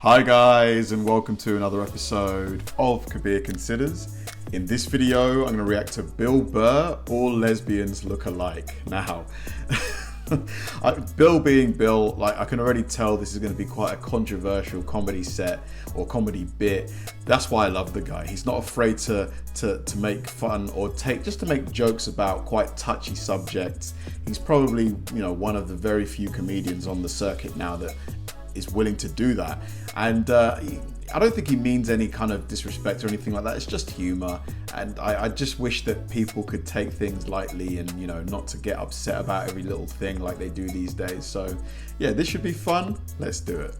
Hi guys, and welcome to another episode of Kabir Considers. In this video, I'm going to react to Bill Burr, All Lesbians Look Alike. Now, Bill being Bill, like I can already tell this is going to be quite a controversial comedy set or comedy bit. That's why I love the guy. He's not afraid to make fun or to make jokes about quite touchy subjects. He's probably, one of the very few comedians on the circuit now that is willing to do that. And I don't think he means any kind of disrespect or anything like that. It's just humor, and I just wish that people could take things lightly and not to get upset about every little thing like they do these days. So yeah, this should be fun. Let's do it.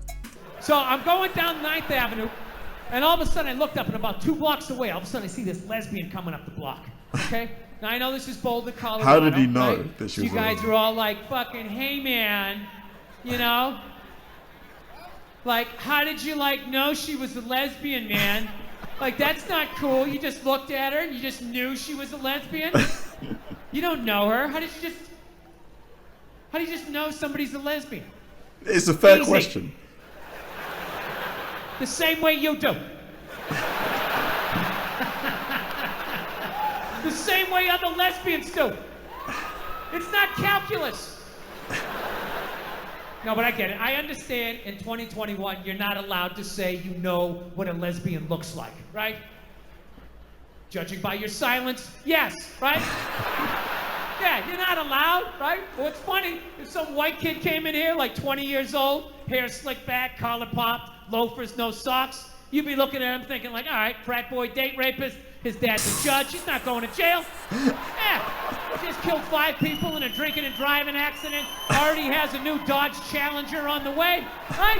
So I'm going down 9th Avenue, and all of a sudden I looked up, and about 2 blocks away, all of a sudden I see this lesbian coming up the block. Okay? Now I know this is Boulder, Colorado. How did he know right? that she was You guys are all like, fucking, hey man, Like, how did you know she was a lesbian, man? Like, that's not cool. You just looked at her and you just knew she was a lesbian? You don't know her. How do you just know somebody's a lesbian? It's a fair question. The same way you do. The same way other lesbians do. It's not calculus. No, but I get it. I understand in 2021, you're not allowed to say you know what a lesbian looks like, right? Judging by your silence, yes, right? Yeah, you're not allowed, right? Well, it's funny, if some white kid came in here, like 20 years old, hair slicked back, collar popped, loafers, no socks, you'd be looking at him thinking like, all right, frat boy, date rapist, his dad's a judge, he's not going to jail. Yeah, just killed 5 people in a drinking and driving accident, already has a new Dodge Challenger on the way, right?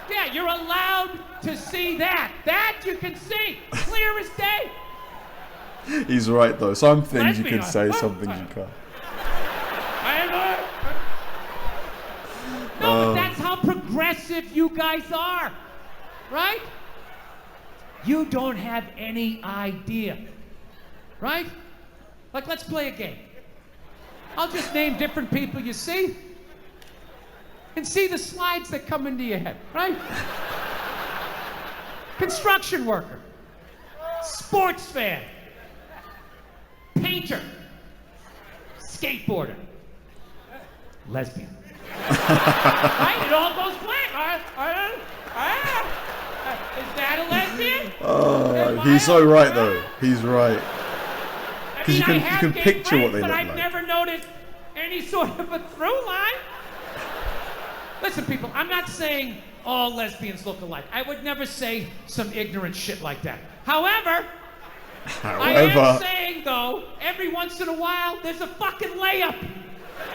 Yeah, you're allowed to see that. That you can see, clear as day. He's right though. Some things you can say, Lesbian. some things you can't. No, but that's how progressive you guys are, right? You don't have any idea, right? Like, let's play a game. I'll just name different people you see and see the slides that come into your head, right? Construction worker, sports fan, painter, skateboarder, lesbian. Right? It all goes blank. Is that a lesbian? He's so right though. He's right. I Because mean, you can picture what they look but I've like. never noticed any sort of a through line. Listen, people, I'm not saying all lesbians look alike. I would never say some ignorant shit like that. However, I am saying, though, every once in a while, there's a fucking layup.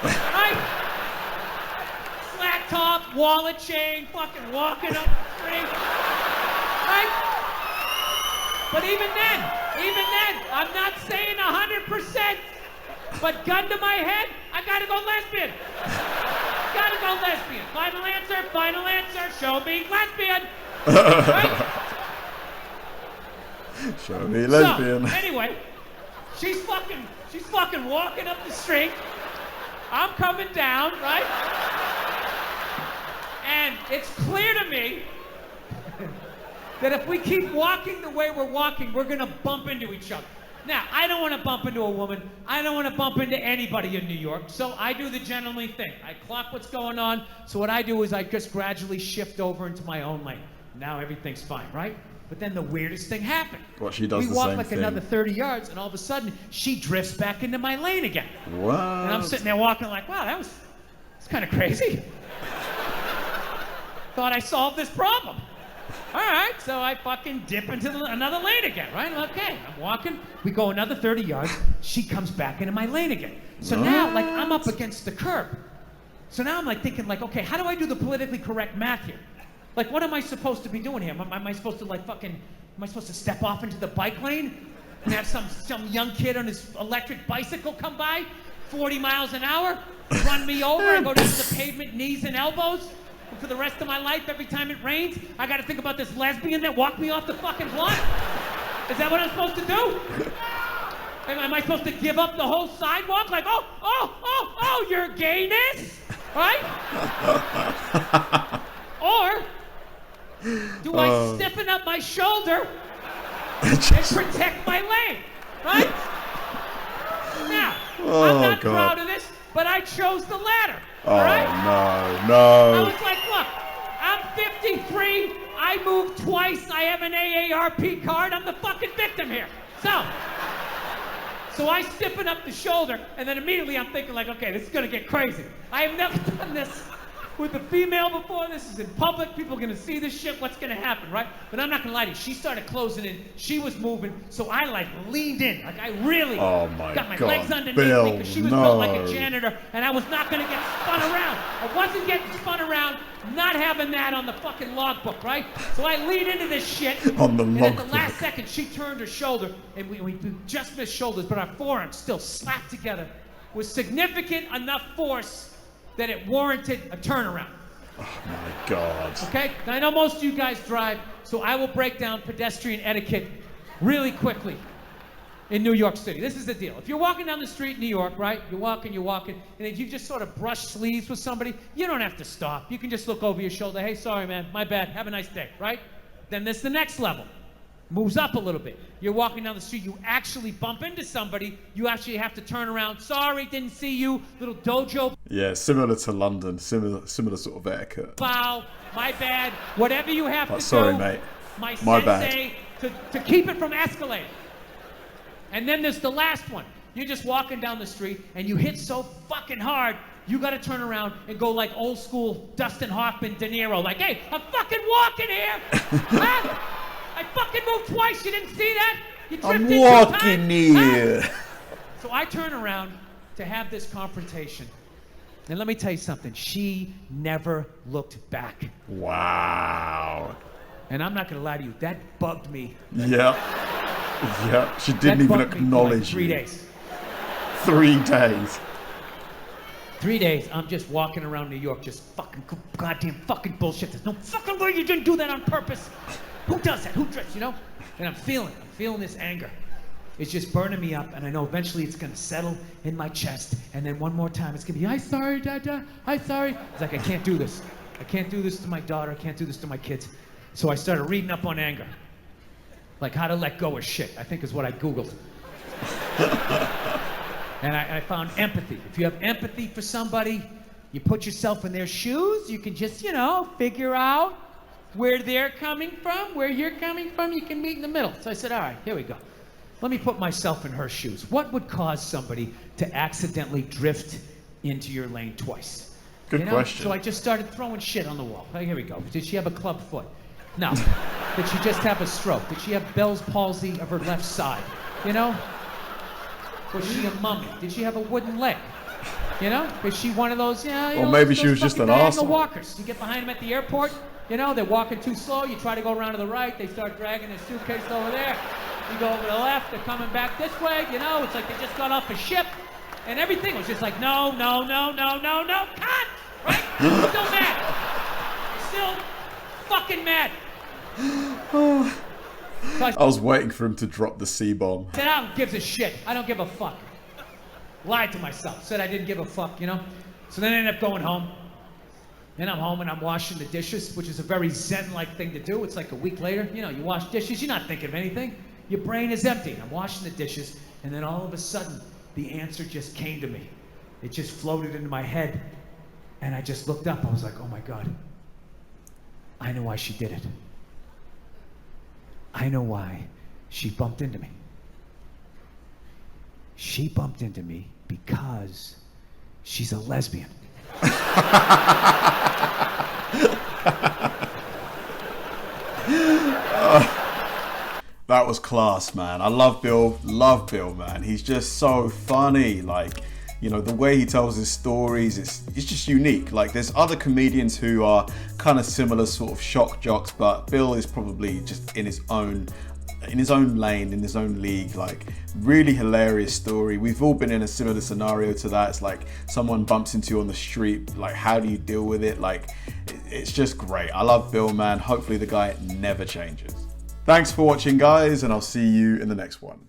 Right? Flat top, wallet chain, fucking walking up the street. Right? But even then, I'm not saying 100%, but gun to my head, I gotta go lesbian. Gotta go lesbian. Final answer, show me lesbian. Right? Show me lesbian. So, anyway, she's fucking walking up the street. I'm coming down, right? And it's clear to me that if we keep walking the way we're walking, we're gonna bump into each other. Now, I don't wanna bump into a woman. I don't wanna bump into anybody in New York, so I do the gentlemanly thing. I clock what's going on, so what I do is I just gradually shift over into my own lane. Now everything's fine, right? But then the weirdest thing happened. What, she does the We walk same like thing. another 30 yards, and all of a sudden, she drifts back into my lane again. What? And I'm sitting there walking like, wow, that's kind of crazy. Thought I solved this problem. All right, so I fucking dip into another lane again, right? Okay, I'm walking. We go another 30 yards. She comes back into my lane again. So now, I'm up against the curb. So now I'm thinking okay, how do I do the politically correct math here? What am I supposed to be doing here? Am I supposed to am I supposed to step off into the bike lane and have some young kid on his electric bicycle come by, 40 miles an hour, run me over and go down to the pavement, knees and elbows? And for the rest of my life, every time it rains, I gotta think about this lesbian that walked me off the fucking block? Is that what I'm supposed to do? Am I supposed to give up the whole sidewalk? Your gayness? Right? Or do I stiffen up my shoulder and protect my leg, right? Now, I'm not proud of this, but I chose the latter. Oh, right? no. I was like, look, I'm 53, I moved twice, I have an AARP card, I'm the fucking victim here. So I stiffen up the shoulder, and then immediately I'm thinking like, okay, this is gonna get crazy. I have never done this with a female before. This is in public. People are gonna see this shit. What's gonna happen, right? But I'm not gonna lie to you. She started closing in. She was moving, so I like leaned in. Like I really got my legs underneath me because she was built like a janitor, and I was not gonna get spun around. I wasn't getting spun around. Not having that on the fucking logbook, right? So I leaned into this shit. On the logbook. And at the last second, she turned her shoulder, and we just missed shoulders, but our forearms still slapped together with significant enough force that it warranted a turnaround. Oh my God. Okay? Now I know most of you guys drive, so I will break down pedestrian etiquette really quickly in New York City. This is the deal. If you're walking down the street in New York, right? You're walking, and if you just sort of brush sleeves with somebody, you don't have to stop. You can just look over your shoulder. Hey, sorry, man. My bad. Have a nice day, right? Then there's the next level. Moves up a little bit. You're walking down the street, you actually bump into somebody, you actually have to turn around. Sorry, didn't see you. Little dojo. Yeah, similar to London, similar sort of etiquette. Bow, my bad. Whatever you have to sorry, do. mate. My bad. To keep it from escalating. And then there's the last one. You're just walking down the street and you hit so fucking hard, you gotta turn around and go like old school Dustin Hoffman, De Niro, like, hey, I'm fucking walking here. Huh? I fucking moved twice, you didn't see that? You tripped I'm in walking 2 here. Huh? So I turn around to have this confrontation. And let me tell you something, she never looked back. Wow. And I'm not gonna lie to you, that bugged me. Yeah, she didn't even acknowledge you. 3 you. days. 3 days. 3 days, I'm just walking around New York, just fucking goddamn fucking bullshit. There's no fucking way you didn't do that on purpose. Who does that? Who drifts, you know? And I'm feeling this anger. It's just burning me up, and I know eventually it's gonna settle in my chest, and then one more time it's gonna be, I'm sorry, Dada, I'm sorry. It's like, I can't do this. I can't do this to my daughter, I can't do this to my kids. So I started reading up on anger. Like how to let go of shit, I think is what I Googled. And I found empathy. If you have empathy for somebody, you put yourself in their shoes, you can just, you know, figure out where they're coming from, where you're coming from, you can meet in the middle. So I said, all right, here we go. Let me put myself in her shoes. What would cause somebody to accidentally drift into your lane twice? Good question. So I just started throwing shit on the wall. Here we go. Did she have a club foot? No. Did she just have a stroke? Did she have Bell's palsy of her left side? You know? Was she a mummy? Did she have a wooden leg? You know? Is she one of those, or maybe she was just an arsehole. Walkers. You get behind them at the airport, you know, they're walking too slow, you try to go around to the right, they start dragging their suitcase over there. You go over to the left, they're coming back this way, you know, it's like they just got off a ship. And everything was just like, no, cut! Right? I'm still mad. Still fucking mad. So I was waiting for him to drop the C-bomb. I said, I don't give a shit. I don't give a fuck. Lied to myself. Said I didn't give a fuck, you know? So then I ended up going home. Then I'm home and I'm washing the dishes, which is a very zen-like thing to do. It's like a week later. You know, you wash dishes, you're not thinking of anything. Your brain is empty. I'm washing the dishes, and then all of a sudden, the answer just came to me. It just floated into my head. And I just looked up. I was like, oh my God. I know why she did it. I know why she bumped into me. She bumped into me because she's a lesbian. That was class, man. I love Bill, man. He's just so funny. Like, you know, the way he tells his stories, it's just unique. Like, there's other comedians who are kind of similar sort of shock jocks, but Bill is probably just in his own lane, in his own league. Like, really hilarious story. We've all been in a similar scenario to that. It's like someone bumps into you on the street. Like, how do you deal with it? Like, it's just great. I love Bill, man. Hopefully the guy never changes. Thanks for watching, guys, and I'll see you in the next one.